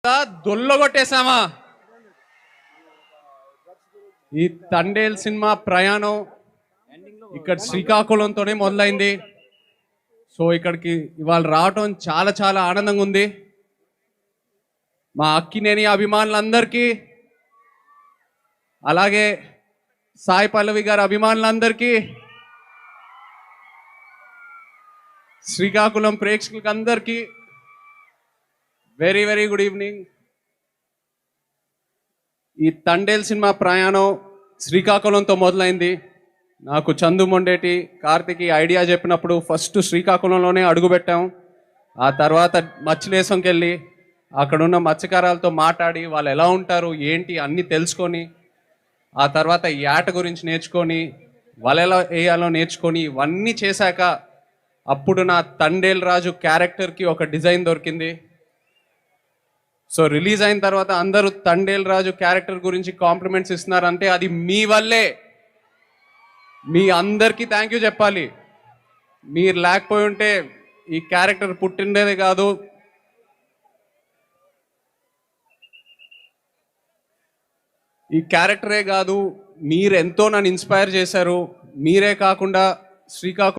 దొల్లగొట్టేశామా. ఈ తండేల్ సినిమా ప్రయాణం ఇక్కడ శ్రీకాకుళంతోనే మొదలైంది. సో ఇక్కడికి ఇవాళ రావటం చాలా చాలా ఆనందంగా ఉంది. మా అక్కినేని అభిమానులందరికీ, అలాగే సాయి పల్లవి గారి అభిమానులందరికీ, శ్రీకాకుళం ప్రేక్షకులకి అందరికీ వెరీ వెరీ గుడ్ ఈవినింగ్. ఈ తండేల్ సినిమా ప్రయాణం శ్రీకాకుళంతో మొదలైంది. నాకు చందు మొండేటి, కార్తిక్ ఐడియా చెప్పినప్పుడు ఫస్ట్ శ్రీకాకుళంలోనే అడుగుపెట్టాం. ఆ తర్వాత మత్స్యలేశంకి వెళ్ళి అక్కడున్న మత్స్యకారాలతో మాట్లాడి వాళ్ళు ఎలా ఉంటారు ఏంటి అన్నీ తెలుసుకొని, ఆ తర్వాత యాట గురించి నేర్చుకొని, వాళ్ళు ఎలా వేయాలో నేర్చుకొని, ఇవన్నీ చేశాక అప్పుడు నా తండేల్ రాజు క్యారెక్టర్కి ఒక డిజైన్ దొరికింది. సో రిలీజ్ అయిన తర్వాత అందరూ తండేల్ రాజు క్యారెక్టర్ గురించి కాంప్లిమెంట్స్ ఇస్తున్నారంటే అది మీ వల్లే. మీ అందరికీ థ్యాంక్ యూ చెప్పాలి. మీరు లేకపోయి ఉంటే ఈ క్యారెక్టర్ పుట్టిండేదే కాదు. ఈ క్యారెక్టరే కాదు, మీరు ఎంతో నన్ను ఇన్స్పైర్ చేశారు. మీరే కాకుండా శ్రీకాకుళం